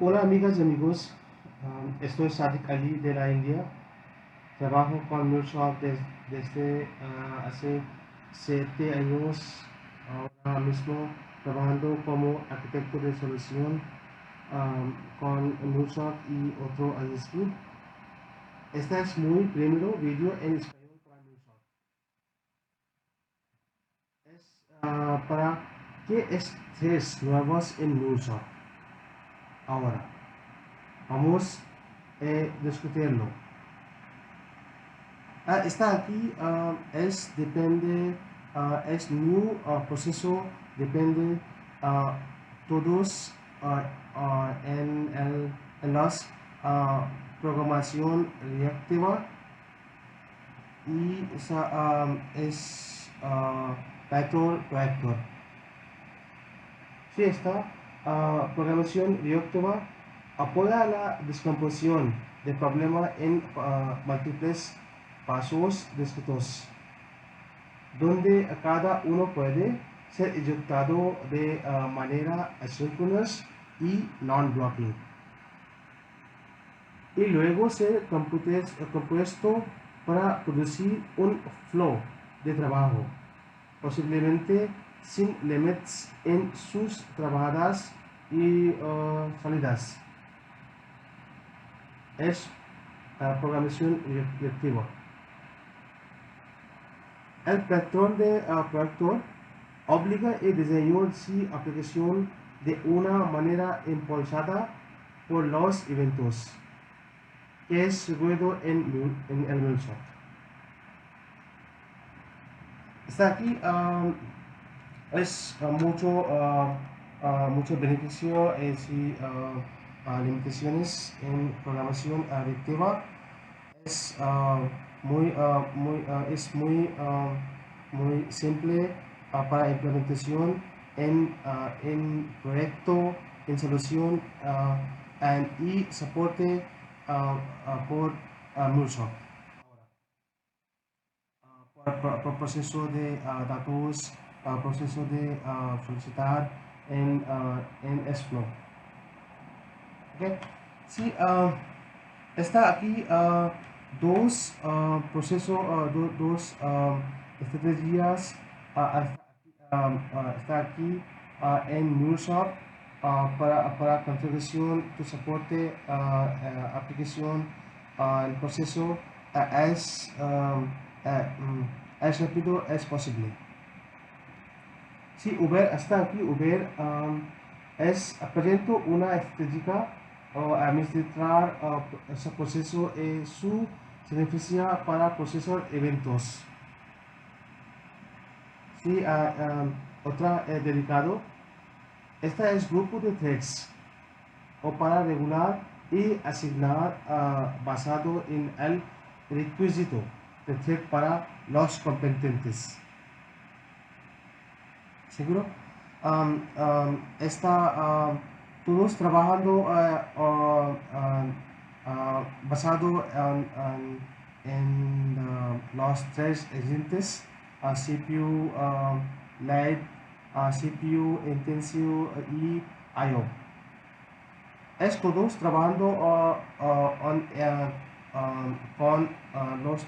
Hola amigas y amigos, estoy Sadiq Ali de la India. Trabajo con MuleSoft desde hace 7 años, ahora mismo trabajando como arquitecto de solución con MuleSoft y otro ISP. Este es mi primer vídeo en español para MuleSoft. Es para qué estés nuevos en MuleSoft. Ahora, vamos a discutirlo. Está aquí, es new proceso, depende todos en las programación reactiva y es vector proyector. Si esta programación reactiva apoya la descomposición de problema en múltiples pasos distintos, donde cada uno puede ser ejecutado de manera asíncrona y non-blocking, y luego ser compuesto para producir un flow de trabajo, posiblemente sin límites en sus trabajadas y salidas. Es programación reactiva. El patrón de proyector obliga el diseño de su aplicación de una manera impulsada por los eventos, que es seguido en el MuleSoft. Está aquí, es mucho beneficio y limitaciones en programación reactiva. Es muy simple para implementación en proyecto, en solución y soporte por MuleSoft. Por proceso de datos, proceso de solicitar en SFlow. Okay. Sí, está aquí dos dos estrategias. Está aquí en MuleSoft para configuración de soporte aplicación. El proceso es es rápido, es posible. Si Uber está aquí, Uber es presenta una estrategia administrar ese proceso y su beneficia para procesar eventos. Si otra dedicado, esta es grupo de threads o para regular y asignar basado en el requisito de thread para los competentes. ¿Seguro? Está todos trabajando basado en los tres agentes, CPU, LED, CPU intensivo y I/O. Es todos trabajando con los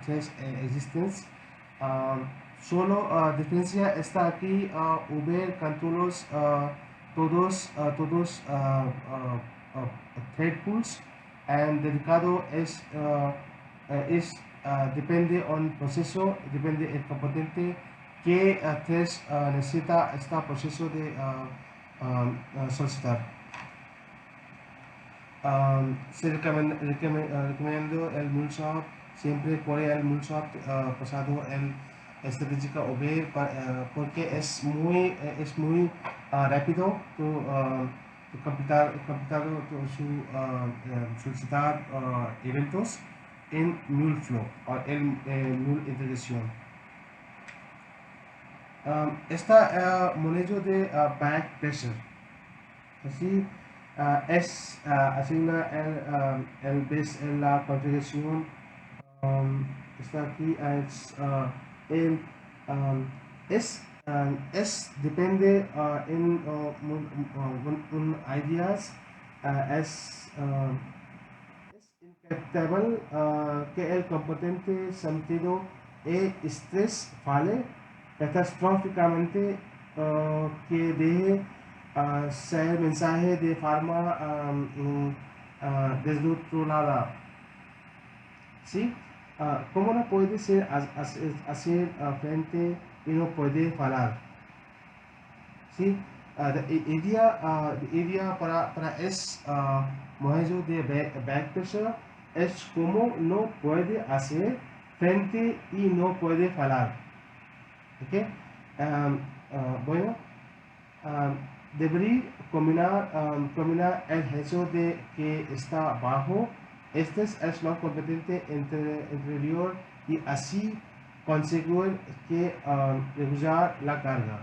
tres existentes. Solo diferencia está aquí, Uber controlos todos trade pools, and dedicado es depende on proceso, depende el componente que tres necesita este proceso de solicitar. Se recomiendo el MuleSoft, siempre por el MuleSoft pasado el estratégica Uber porque es muy rápido tu computar su solicitar eventos en MuleFlow o en Mule integración. Esta manejo de backpressure, así asigna el base en la configuración. Está aquí es es depende en ideas, es incapable que el competente sentido e estrés fale catastróficamente que deje ser mensaje de forma desnutrada. ¿Sí? ¿Cómo no puede ser hacer frente y no puede falar? ¿Sí? La idea para es manejo de back pressure es como no puede hacer frente y no puede falar. ¿Ok? Bueno, um, debería combinar el hecho de que está bajo. Este es más competente interior y así conseguir que reducir la carga.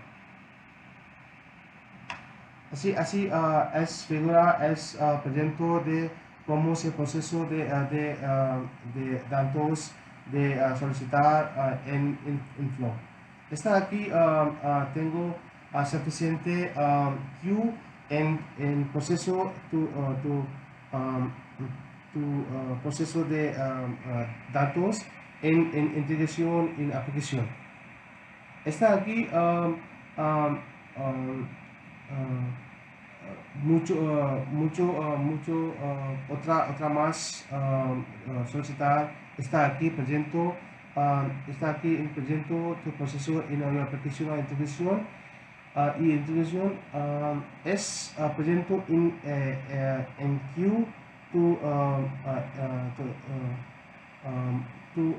Así es figura es presente de cómo se proceso de datos de solicitar en flow. Esta aquí tengo suficiente queue en proceso um, proceso de datos en integración en aplicación. Esta aquí um, um, uh, otra más solicitar está aquí en presente tu proceso en una aplicación de integración y integración es presente en queue tu tu,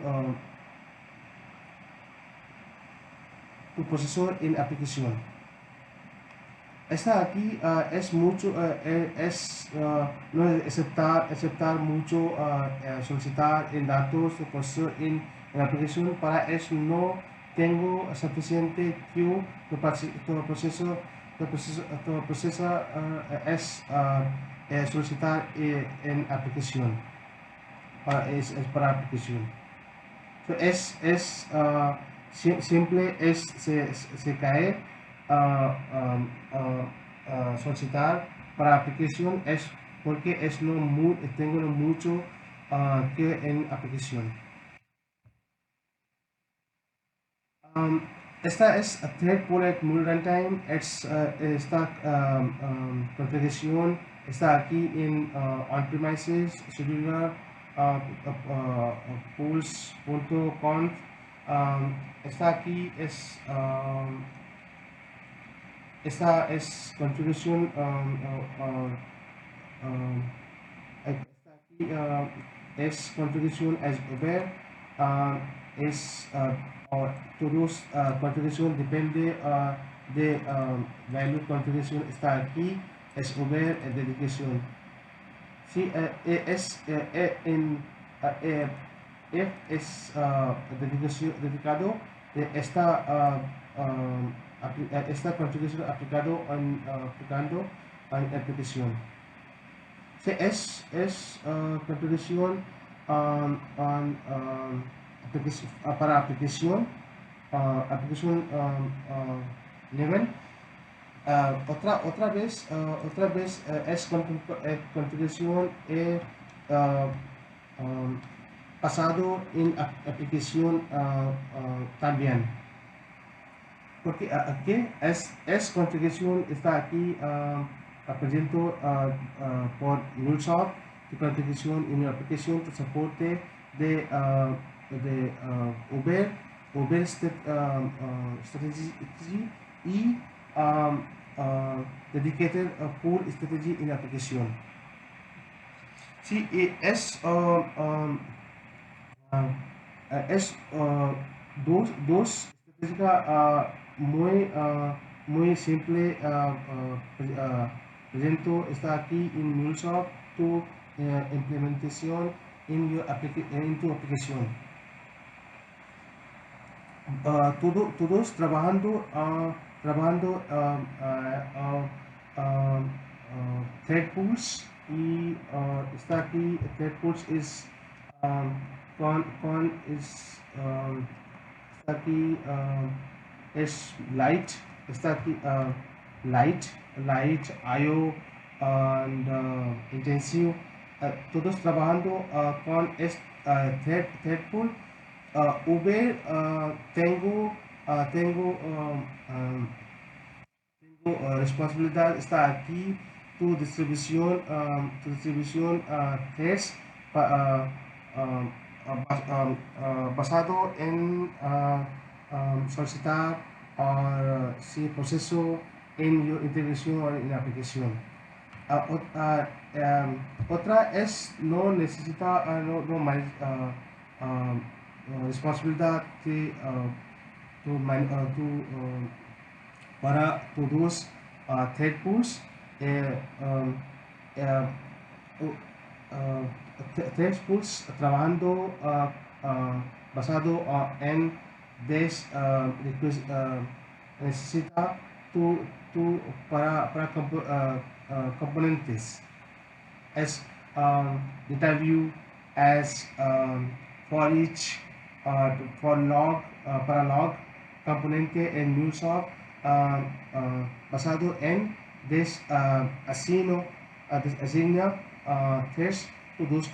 tu proceso en aplicación. Esta aquí es mucho, no es aceptar mucho, solicitar en datos de proceso en la aplicación. Para eso no tengo suficiente queue. Todo proceso es solicitar en aplicación. Es para aplicación. Simple se cae solicitar para aplicación es porque tengo mucho que en aplicación. Esta es thread bullet null runtime. Esta configuración está aquí en on-premises scheduler pools.conf. Esta aquí esta es configuración esta aquí es configuración as over todos configuración depende de value configuración está aquí es over dedicación. Sí, if es dedicado esta configuración aplicando en aplicación. Sí, es configuración para aplicación nivel. Otra vez es configuración pasado en aplicación también. Porque aquí es configuración está aquí presente por MuleSoft. Tu configuración en la aplicación tu soporte de Uber strategy y dedicated pool strategy en la aplicación. Sí, es dos estratégicas muy simple presente está aquí en MuleSoft tu implementación en tu aplicación. Todos trabajando thread pools y está aquí thread pools es está aquí es light, está aquí light, IO and intensive, todos trabajando con third pool. Uber tengo responsabilidad está aquí tu distribución test basado en solicitar si proceso en integración o en aplicación. Otra es no necesita no más responsabilidad de para todos third pools, eh, um, eh, third pools trabajando basado en necesita tu, para componentes as interview as for each for log para log componente en MuleSoft basado en asigna tres to dos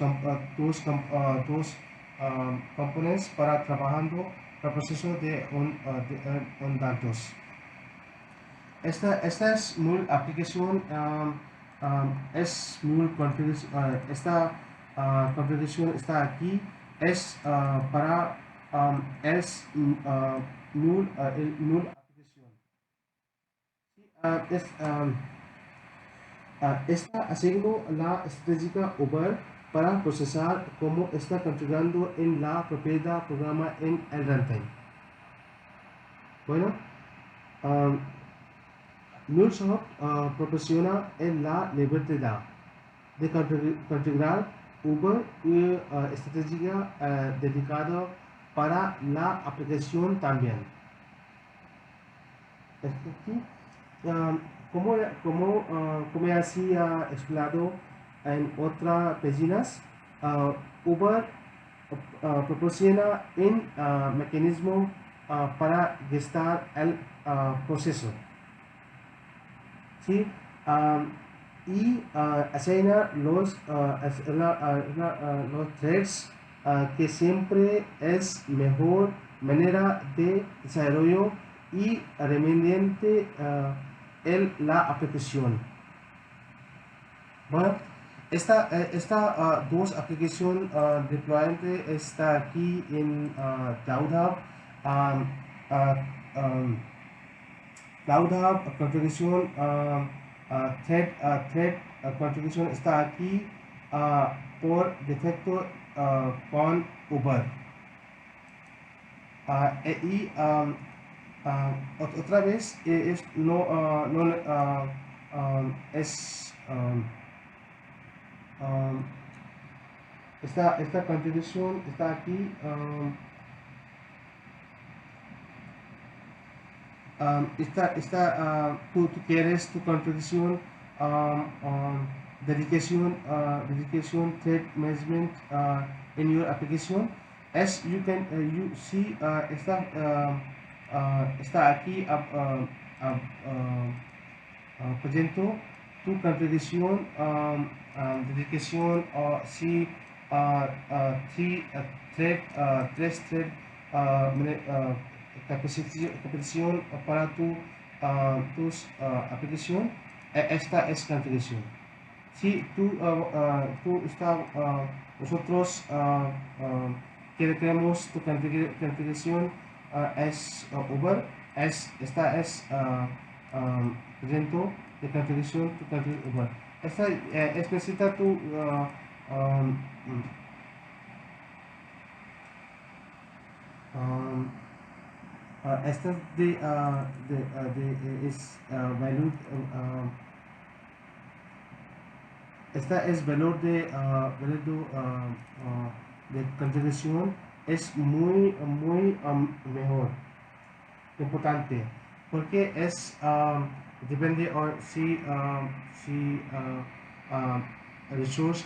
componentes para trabajando el proceso de un datos. Esta es muy aplicación, es muy configuración, esta configuración está aquí, es para es null aplicación. Sí, está haciendo la estrategia Uber para procesar cómo está configurando en la propiedad programa en el runtime. Bueno, MuleSoft proporciona la libertad de configurar Uber y estrategia dedicada para la aplicación también. Aquí, como ya hacía explicado en otras páginas, Uber proporciona un mecanismo para gestar el proceso. ¿Sí? Y asigna los threads que siempre es mejor manera de desarrollo y remanente la aplicación. Bueno, esta dos aplicación deployante está aquí en Cloud Hub. Cloud Hub configuración thread configuración está aquí por defecto con Uber. Y otra vez es esta configuración está aquí. Tú quieres tu configuración dedication thread management in your application. As you can you see está aquí presento tu configuración dedicación si tres thread capacitación para tus aplicación. Esta es configuración. Si nosotros queremos tu configuración es Uber, esta es presento de configuración tu configuración Uber. Esta es necesita tu esta es valor esta es valor de configuración es muy mejor importante porque es depende si resource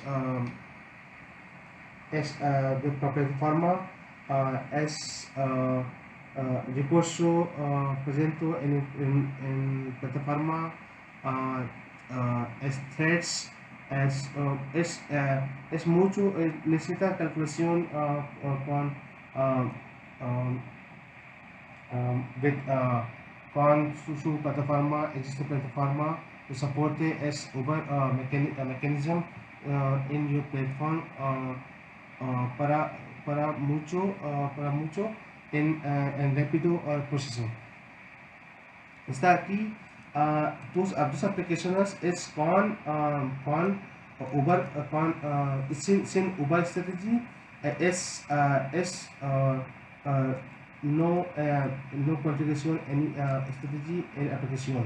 es de plataforma es recurso presente en plataforma es threads, es mucho, necesita calculación con uh, um, con su plataforma, existe plataforma de soporte es Uber mechanism in your platform para mucho en rápido proceso. Está aquí tus aplicaciones es con Uber sin Uber strategy no no configuración en strategy en aplicación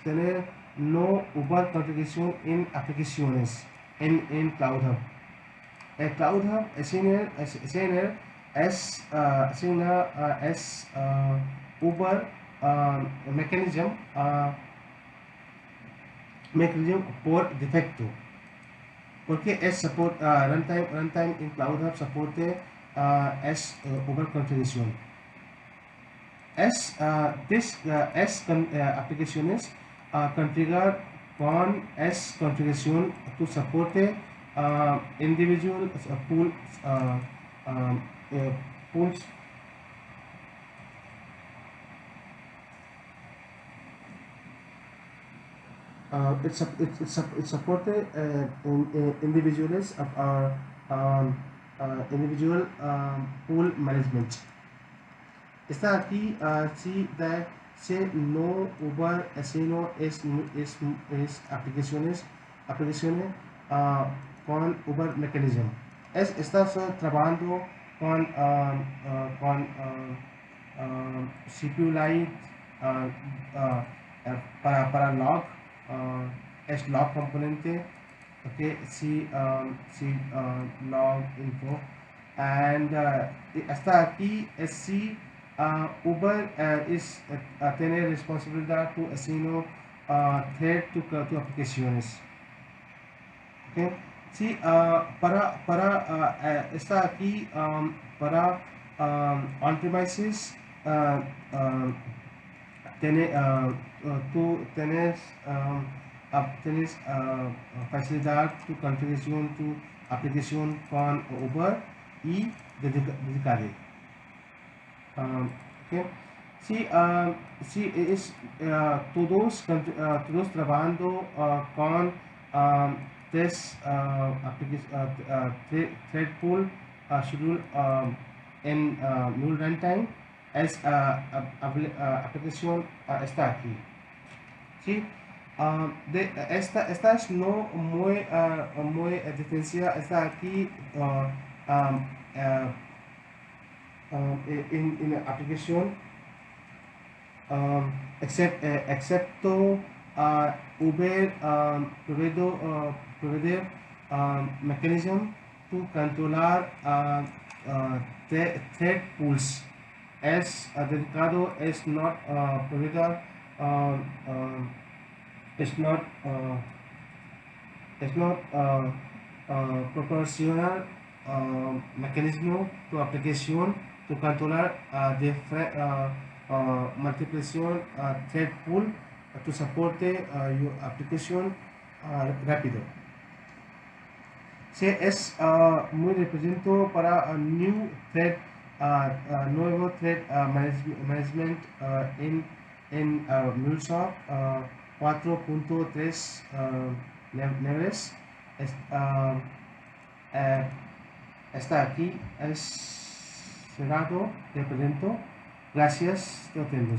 tener no Uber configuración en aplicaciones en Cloud Hub. El Cloud Hub es Uber mechanism por defecto, porque es support runtime en Cloud Hub soporte es Uber configuración. Aplicaciones configurar con configuración tu soporte individual pools it's supported individuals of our individual pool management. Está aquí si no Uber sino es aplicaciones con Uber mechanism. Estás trabajando con CPU Lite para log es log componente, okay, log info and hasta aquí es si Uber tiene responsabilidad tu asigno thread tu aplicaciones, okay. Sí, está aquí para on-premises tú tienes facilidad tu configuración tu aplicación con Uber y dedicada. Okay. Sí, es todos trabajando con tres thread pool schedule en null runtime es aplicación está aquí. Sí, esta es no muy diferencia, está aquí en la aplicación excepto Uber provider mechanism to controlar thread pools es dedicado es not provider es not proporcional mecanismo tu aplicación to controlar multiplicación thread pool to soporte your applicación rápido. Sí, es muy representado para new thread nuevo thread management en MuleSoft 4.3 niveles. Está aquí, es cerrado, te presento. Gracias, te atendo.